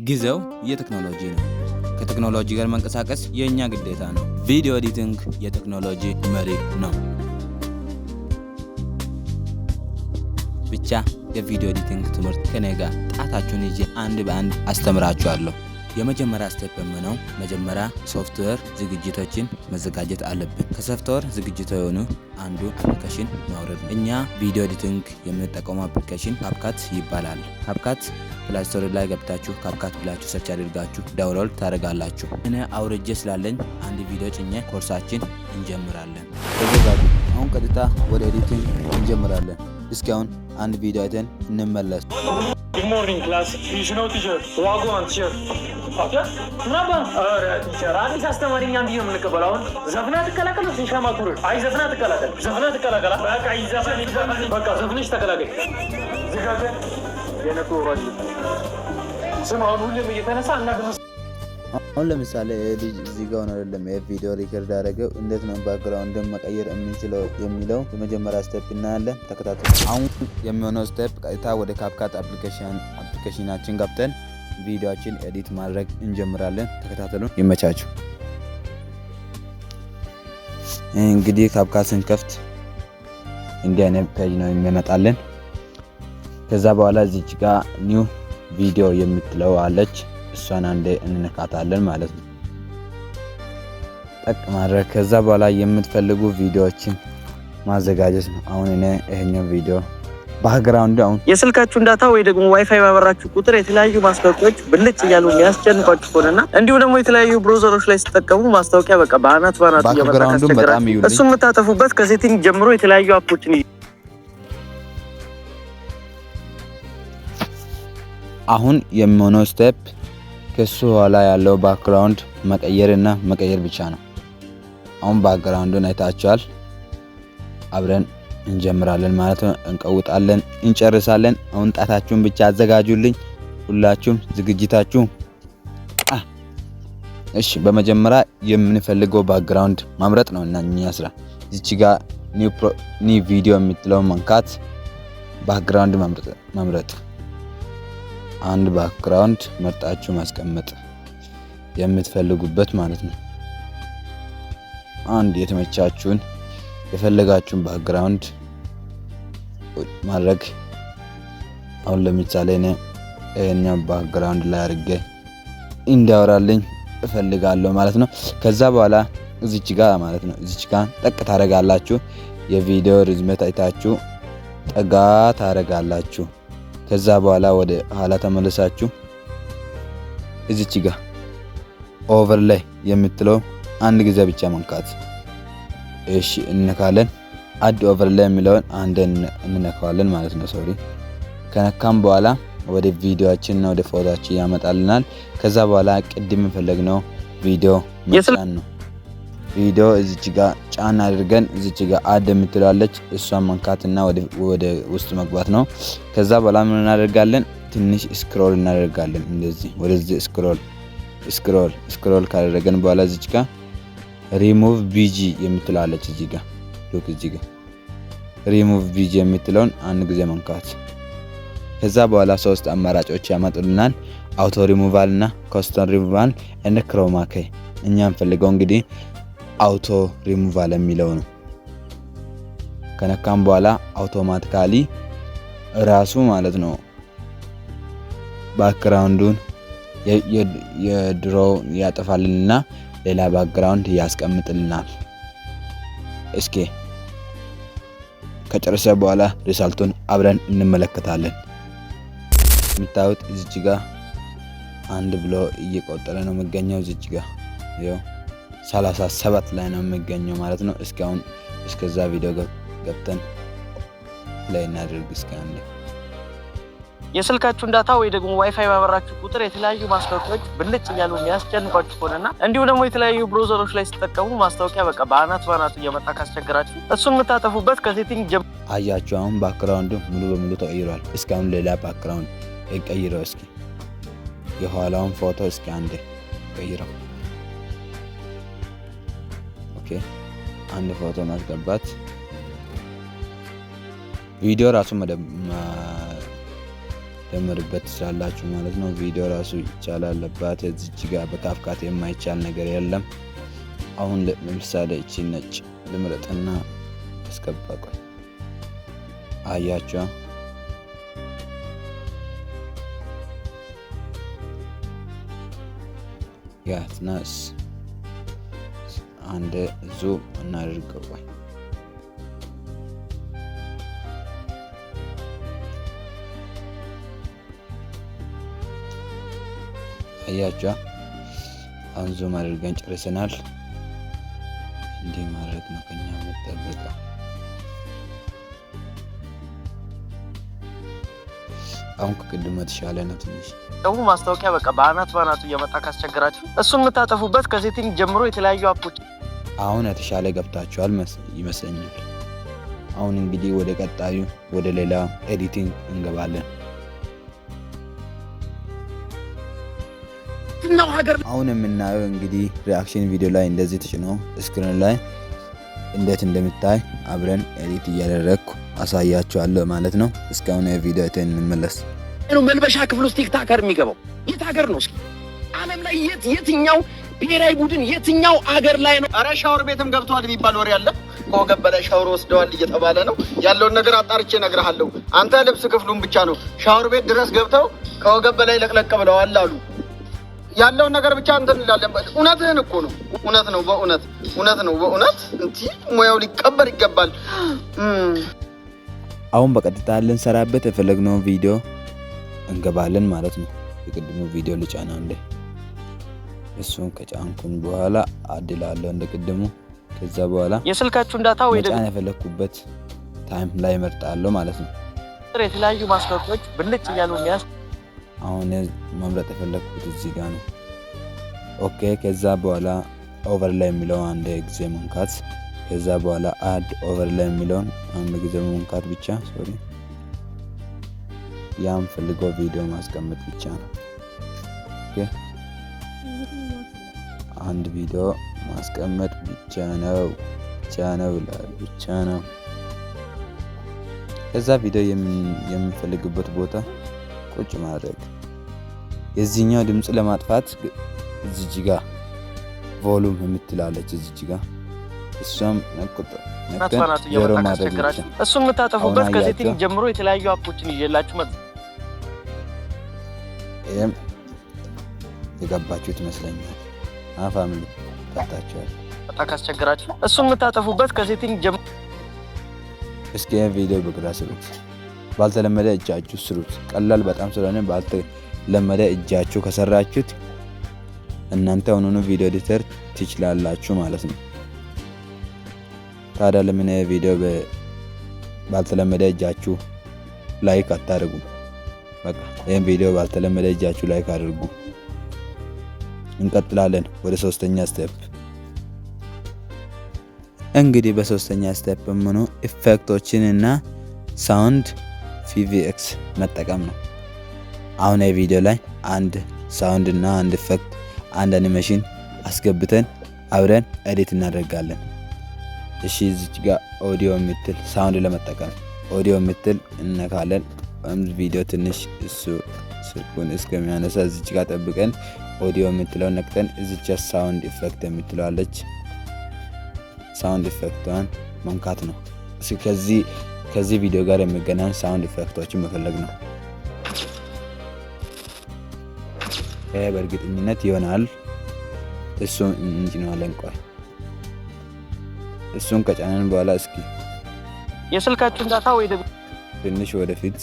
ጊዜው የቴክኖሎጂ ነው። ከቴክኖሎጂ ጋር መንቀሳቀስ የኛ ግዴታ ነው። ቪዲዮ ኤዲቲንግ የቴክኖሎጂ መሪ ነው። ብቻ የቪዲዮ ኤዲቲንግ ትምህርት ከኔ ጋር ጣታችሁን ይዤ አንድ በአንድ አስተምራችኋለሁ። የመጀመሪያ ስቴፕ ነው መጀመሪያ ሶፍትዌር ዝግጅቶችን መዘጋጀት አለብን። ከሶፍትዌር ዝግጅቶ የሆኑ አንዱ አፕሊኬሽን ማውረድ ነው። እኛ ቪዲዮ ኤዲቲንግ የምንጠቀመው አፕሊኬሽን ካፕካት ይባላል። ካፕካት ፕላይ ስቶር ላይ ገብታችሁ ካፕካት ብላችሁ ሰርች አድርጋችሁ ዳውንሎድ ታደርጋላችሁ። እኔ አውርጄ ስላለኝ አንድ ቪዲዮ ጭኜ ኮርሳችን እንጀምራለን። ተዘጋጁ። አሁን ቀጥታ ወደ ኤዲቲንግ እንጀምራለን። እስኪ አሁን አንድ ቪዲዮ አይተን እንመለስ። Good morning class. You should know teacher. Wagwan teacher. Okay? Naba. Teacher. አዲስ አስተማሪኛ እንዲህ ነው የምንቀበለው። አሁን ዘፍና ተከላከለ ሲሻማ ኩሩ። አይ ዘፍና ተከላከለ። ዘፍና ተከላከለ። በቃ ይዘፈን በቃ ዘፍንሽ ተከላከለ። ዝጋገ የነቱ ወራጅ ስም አሁን ሁሌም እየተነሳ እናገር። አሁን ለምሳሌ ልጅ እዚህ ጋር ነው አይደለም ቪዲዮ ሪከርድ አደረገው እንዴት ነው ባክግራውንድ መቀየር የምንችለው የሚለው የመጀመሪያ ስቴፕ እናያለን። ተከታተሉ። አሁን የሚሆነው ስቴፕ ቀጥታ ወደ ካፕካት አፕሊኬሽናችን ገብተን ቪዲዮአችን ኤዲት ማድረግ እንጀምራለን። ተከታተሉ። ይመቻችሁ። እንግዲህ ካፕካትን ከፍት እንዲህ አይነት ፔጅ ነው የሚመጣልን። ከዛ በኋላ እዚች ጋር ኒው ቪዲዮ የምትለው አለች። እሷን አንዴ እንነካታለን ማለት ነው። ጠቅ ማድረግ ከዛ በኋላ የምትፈልጉ ቪዲዮዎችን ማዘጋጀት ነው። አሁን እኔ ይሄኛው ቪዲዮ ባክግራውንድ አሁን የስልካችሁን ዳታ ወይ ደግሞ ዋይፋይ ባበራችሁ ቁጥር የተለያዩ ማስታወቂያዎች ብልጭ እያሉ የሚያስጨንቋችሁ ከሆነና እንዲሁ ደግሞ የተለያዩ ብሮዘሮች ላይ ስትጠቀሙ ማስታወቂያ በቃ በአናት እየመጣ እሱን የምታጠፉበት ከሴቲንግ ጀምሮ የተለያዩ አፖችን አሁን የሚሆነው ስቴፕ ከሱ ኋላ ያለው ባክግራውንድ መቀየርና መቀየር ብቻ ነው። አሁን ባክግራውንዱን አይታችኋል። አብረን እንጀምራለን ማለት ነው። እንቀውጣለን፣ እንጨርሳለን። አሁን ጣታችሁን ብቻ አዘጋጁልኝ። ሁላችሁም ዝግጅታችሁ እሺ። በመጀመሪያ የምንፈልገው ባክግራውንድ ማምረጥ ነው እና እኛ ስራ እዚች ጋር ኒው ቪዲዮ የምትለው መንካት ባክግራውንድ መምረጥ አንድ ባክግራውንድ መርጣችሁ ማስቀመጥ የምትፈልጉበት ማለት ነው። አንድ የተመቻችሁን የፈለጋችሁን ባክግራውንድ ማድረግ። አሁን ለምሳሌ እኔ ባክግራውንድ ላይ አድርጌ እንዲያወራልኝ እፈልጋለሁ ማለት ነው። ከዛ በኋላ እዚች ጋር ማለት ነው እዚች ጋር ጠቅ ታረጋላችሁ። የቪዲዮ ርዝመት አይታችሁ ጠጋ ታረጋላችሁ። ከዛ በኋላ ወደ ኋላ ተመለሳችሁ እዚች ጋር ኦቨርላይ የምትለው አንድ ጊዜ ብቻ መንካት። እሺ እንነካለን። አድ ኦቨርላይ የሚለውን አንድ እንነካዋለን ማለት ነው። ሶሪ ከነካም በኋላ ወደ ቪዲዮአችንና ወደ ፎቶአችን ያመጣልናል። ከዛ በኋላ ቅድም የፈለግነው ቪዲዮ መጫን ነው። ቪዲዮ እዚች ጋር ጫና አድርገን እዚች ጋር አድ የምትላለች እሷን መንካትና ወደ ውስጥ መግባት ነው። ከዛ በኋላ ምን እናደርጋለን? ትንሽ ስክሮል እናደርጋለን። እንደዚህ ወደዚህ ስክሮል ካደረገን በኋላ እዚች ጋር ሪሙቭ ቢጂ የምትላለች እዚህ ጋር ሉክ እዚህ ጋር ሪሙቭ ቢጂ የምትለውን አንድ ጊዜ መንካት። ከዛ በኋላ ሶስት አማራጮች ያመጡልናል። አውቶ ሪሙቫል እና ኮስተም ሪሙቫል እና ክሮማ ኬይ። እኛ እንፈልገው እንግዲህ አውቶ ሪሙቫል የሚለው ነው። ከነካም በኋላ አውቶማቲካሊ ራሱ ማለት ነው ባክግራውንዱን የድሮ ያጠፋልንና ሌላ ባክግራውንድ ያስቀምጥልናል። እስኪ ከጨረሰ በኋላ ሪዛልቱን አብረን እንመለከታለን። የምታዩት እዚች ጋር አንድ ብሎ እየቆጠረ ነው የሚገኘው። እዚች ጋር ይኸው 37 ላይ ነው የሚገኘው ማለት ነው። እስካሁን እስከዛ ቪዲዮ ገብተን ፕሌይ እናድርግ። እስኪ አንዴ የስልካችሁን ዳታ ወይ ደግሞ ዋይፋይ ባበራችሁ ቁጥር የተለያዩ ማስታወቂያዎች ብልጭ እያሉ የሚያስጨንቋችሁ ከሆነና እንዲሁ ደግሞ የተለያዩ ብሮዘሮች ላይ ስትጠቀሙ ማስታወቂያ በቃ በአናት እየመጣ ካስቸገራችሁ እሱን የምታጠፉበት ከሴቲንግ አያችሁ። አሁን ባክግራውንዱ ሙሉ በሙሉ ተቀይሯል። እስካሁን ሌላ ባክግራውንድ ቀይረው። እስኪ የኋላውን ፎቶ እስኪ አንዴ ቀይረው። ኦኬ አንድ ፎቶ ማስገባት ቪዲዮ ራሱ ጀምርበት ትችላላችሁ ማለት ነው። ቪዲዮ ራሱ ይቻላል። ለባት እዚች ጋር በካፕካት የማይቻል ነገር የለም። አሁን ለምሳሌ እቺ ነጭ ልምረጥና አስገባቆይ አያችሁ ያትናስ አንድ ዙም እናድርገው። አያችሁ አሁን ዙም አድርገን ጨርሰናል። እንዲህ ማድረግ ነው ከኛ የሚጠበቀው። አሁን ከቅድሙ የተሻለ ነው ትንሽ። ደግሞ ማስታወቂያ በቃ በአናቱ እየመጣ ካስቸገራችሁ እሱን የምታጠፉበት ከሴቲንግ ጀምሮ የተለያዩ አፖች አሁን የተሻለ ገብታችኋል ይመስለኛል። አሁን እንግዲህ ወደ ቀጣዩ ወደ ሌላ ኤዲቲንግ እንገባለን። አሁን የምናየው እንግዲህ ሪአክሽን ቪዲዮ ላይ እንደዚህ ተጭኖ ስክሪን ላይ እንዴት እንደምታይ አብረን ኤዲት እያደረግኩ አሳያችኋለሁ ማለት ነው። እስካሁን የቪዲዮ እንመለስ። መልበሻ ክፍል ውስጥ ቲክታከር የሚገባው የት ሀገር ነው? እስኪ ዓለም ላይ የትኛው ብሔራዊ ቡድን የትኛው አገር ላይ ነው? አረ ሻወር ቤትም ገብቷል የሚባል ወሬ አለ። ከወገብ በላይ ሻወር ወስደዋል እየተባለ ነው ያለውን ነገር አጣርቼ እነግርሃለሁ። አንተ ልብስ ክፍሉን ብቻ ነው ሻወር ቤት ድረስ ገብተው ከወገብ በላይ ለቅለቅ ብለዋል አሉ። ያለውን ነገር ብቻ እንትን እንላለን። እውነትህን እኮ ነው። እውነት ነው። በእውነት እንጂ ሙያው ሊቀበር ይገባል። አሁን በቀጥታ ልንሰራበት የፈለግነው ቪዲዮ እንገባለን ማለት ነው። የቅድሙ ቪዲዮ ልጫና እንደ እሱን ከጫንኩኝ በኋላ አድላለሁ እንደ ቅድሙ። ከዛ በኋላ የስልካችሁን ዳታ ወይ ደግሞ የፈለኩበት ታይም ላይ መርጣለሁ ማለት ነው። የተለያዩ ማስታወቂያዎች ብልጭ እያሉ የሚያስ አሁን መምረጥ የፈለኩት እዚህ ጋር ነው። ኦኬ። ከዛ በኋላ ኦቨርላይ የሚለውን አንድ ጊዜ መንካት። ከዛ በኋላ አድ ኦቨርላይ የሚለውን አንድ ጊዜ መንካት ብቻ። ሶሪ ያም ፈልገው ቪዲዮ ማስቀመጥ ብቻ ነው። ኦኬ። አንድ ቪዲዮ ማስቀመጥ ብቻ ነው ብቻ ነው። ከዛ ቪዲዮ የምንፈልግበት ቦታ ቁጭ ማድረግ። የዚህኛው ድምጽ ለማጥፋት እዚች ጋር ቮሉም የምትላለች እዚች ጋር እሷም ዜሮ ማድረግ ብቻ። እሱን የምታጠፉበት ከሴቲንግ ጀምሮ የተለያዩ አፖችን ይዤላችሁ መጥ ይሄም የገባችሁት ይመስለኛል። ፋሚሊ ታጣቻችኋል። በጣም ካስቸገራችሁ እሱን የምታጠፉበት ከሴቲንግ ጀምሮ እስኪ ቪዲዮ በግራ ስሩት። ባልተለመደ እጃችሁ ስሩት። ቀላል በጣም ስለሆነ ባልተለመደ እጃችሁ ከሰራችሁት እናንተ ሆኖ ቪዲዮ ኤዲተር ትችላላችሁ ማለት ነው። ታዲያ ለምን ቪዲዮ ባልተለመደ እጃችሁ ላይክ አታደርጉ? በቃ ይሄን ቪዲዮ ባልተለመደ እጃችሁ ላይክ አድርጉ። እንቀጥላለን ወደ ሶስተኛ ስቴፕ። እንግዲህ በሶስተኛ ስቴፕ ምን ነው ኢፌክቶችን እና ሳውንድ ቪኤክስ መጠቀም ነው። አሁን የቪዲዮ ላይ አንድ ሳውንድ እና አንድ ኢፌክት አንድ አኒሜሽን አስገብተን አብረን ኤዲት እናደርጋለን። እሺ እዚች ጋር ኦዲዮ የምትል ሳውንድ ለመጠቀም ኦዲዮ የምትል እነካለን። ቪዲዮ ትንሽ እሱ ስልኩን እስከሚያነሳ እዚች ጋር ጠብቀን ኦዲዮ የምትለውን ነክተን እዚች ሳውንድ ኢፌክት የምትለዋለች ሳውንድ ኢፌክቷን መንካት ነው። ከዚህ ቪዲዮ ጋር የሚገናኝ ሳውንድ ኢፌክቶችን መፈለግ ነው። ይሄ በእርግጠኝነት ይሆናል። እሱን እንጭናለን። ቆይ እሱን ከጫነን በኋላ እስኪ የስልካችሁን ዳታ ወይ ደግሞ ትንሽ ወደፊት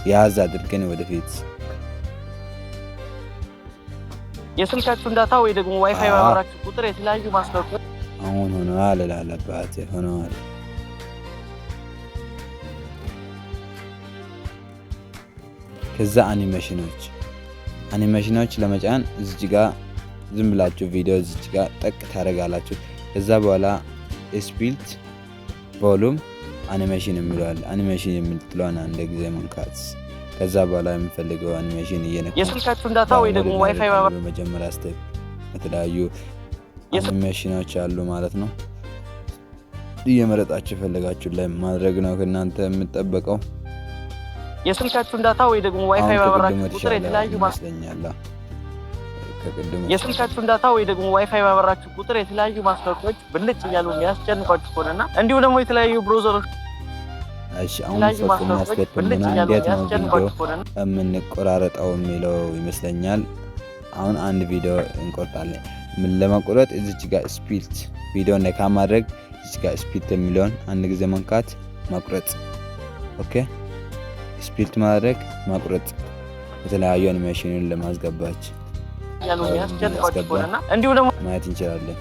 ያዝ አድርገን ወደፊት የስልካችሁን ዳታ ወይ ደግሞ ዋይፋይ ባወራችሁ ቁጥር የተለያዩ ማስታወቂያዎች አሁን ሆኗል እላለባት ሆኗል። ከዛ አኒሜሽኖች ለመጫን እዚች ጋር ዝም ብላችሁ ቪዲዮ እዚች ጋር ጠቅ ታደርጋላችሁ። ከዛ በኋላ ስፒልት ቮሉም አኒሜሽን የሚለዋል አኒሜሽን የምትለዋን አንድ ጊዜ መንካት። ከዛ በኋላ የምፈልገው አኒሜሽን እየነካ የስልካችሁን ዳታ ወይ ደግሞ ዋይፋይ በመጀመሪያ ስቴፕ የተለያዩ አኒሜሽኖች አሉ ማለት ነው። እየመረጣችሁ የፈለጋችሁ ላይ ማድረግ ነው ከእናንተ የምጠበቀው። የስልካችሁን ዳታ ወይ ደግሞ ዋይፋይ ባበራችሁ ቁጥር የተለያዩ የስልካችሁን ዳታ ወይ ደግሞ ዋይፋይ ባበራችሁ ቁጥር የተለያዩ ማስታወቂያዎች ብልጭ እያሉ የሚያስጨንቋችሁ ከሆነና እንዲሁ ደግሞ የተለያዩ ብሮዘሮች አሁን ሶስተኛ ስቴፕ እንዴት ነው ቪዲዮ የምንቆራረጠው የሚለው ይመስለኛል። አሁን አንድ ቪዲዮ እንቆርጣለን። ምን ለማቆረጥ እዚች ጋር ስፒድ ቪዲዮ ነካ ማድረግ እዚች ጋር ስፒድ የሚለውን አንድ ጊዜ መንካት ማቁረጥ። ኦኬ ስፒድ ማድረግ ማቁረጥ የተለያዩ አኒሜሽንን ለማስገባት እንዲሁ ደግሞ ማየት እንችላለን።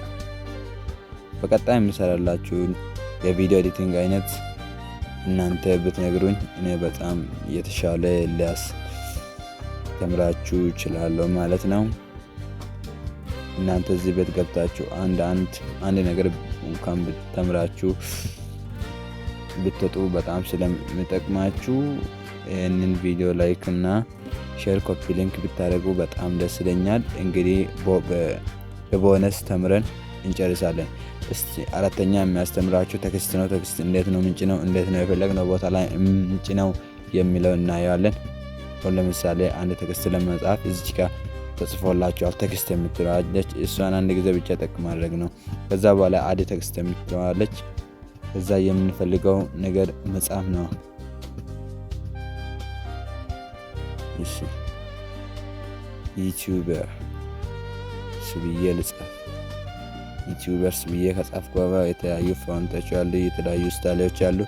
በቀጣይ የምሰራላችሁን የቪዲዮ ኤዲቲንግ አይነት እናንተ ብትነግሩኝ እኔ በጣም የተሻለ ሊያስተምራችሁ እችላለሁ ማለት ነው። እናንተ እዚህ ቤት ገብታችሁ አንድ ነገር እንኳን ብትተምራችሁ ብትወጡ በጣም ስለሚጠቅማችሁ ይህንን ቪዲዮ ላይክ እና ሼር ኮፒ ሊንክ ብታደርጉ በጣም ደስ ይለኛል። እንግዲህ በቦነስ ተምረን እንጨርሳለን። እስቲ አራተኛ የሚያስተምራችሁ ቴክስት ነው። ቴክስት እንዴት ነው ምንጭ ነው እንዴት ነው የፈለግነው ቦታ ላይ ምንጭ ነው የሚለው እናየዋለን። ለምሳሌ አንድ ቴክስት ለመጻፍ እዚች ጋር ተጽፎላችኋል ቴክስት የምትለዋለች እሷን አንድ ጊዜ ብቻ ጠቅ ማድረግ ነው። ከዛ በኋላ አድ ቴክስት የምትለዋለች ከዛ የምንፈልገው ነገር መጻፍ ነው። እሺ ዩቲዩበር ስብዬ ልጻፍ። ዩቲዩበርስ ብዬ ከጻፍኩ በኋላ የተለያዩ ፎንቶች አሉ፣ የተለያዩ ስታይሎች አሉ።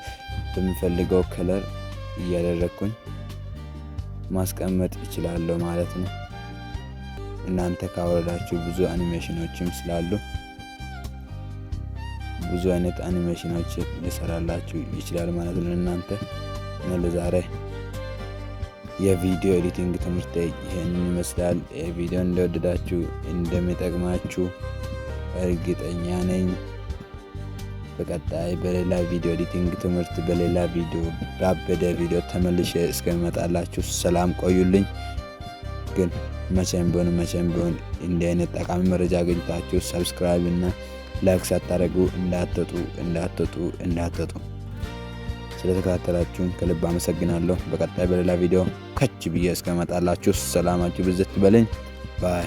በምፈልገው ከለር እያደረግኩኝ ማስቀመጥ እችላለሁ ማለት ነው። እናንተ ካወረዳችሁ ብዙ አኒሜሽኖችም ስላሉ ብዙ አይነት አኒሜሽኖች ሊሰራላችሁ ይችላል ማለት ነው። እናንተ ለዛሬ የቪዲዮ ኤዲቲንግ ትምህርት ይሄንን ይመስላል። ቪዲዮ እንደወደዳችሁ እንደሚጠቅማችሁ እርግጠኛ ነኝ። በቀጣይ በሌላ ቪዲዮ ኤዲቲንግ ትምህርት በሌላ ቪዲዮ ባበደ ቪዲዮ ተመልሼ እስከመጣላችሁ ሰላም ቆዩልኝ። ግን መቼም ቢሆን እንዲህ አይነት ጠቃሚ መረጃ አግኝታችሁ ሰብስክራይብ እና ላይክ ሳታደርጉ እንዳትወጡ። ስለተከታተላችሁን ከልብ አመሰግናለሁ። በቀጣይ በሌላ ቪዲዮ ከች ብዬ እስከመጣላችሁ ሰላማችሁ ብዝት በለኝ። ባይ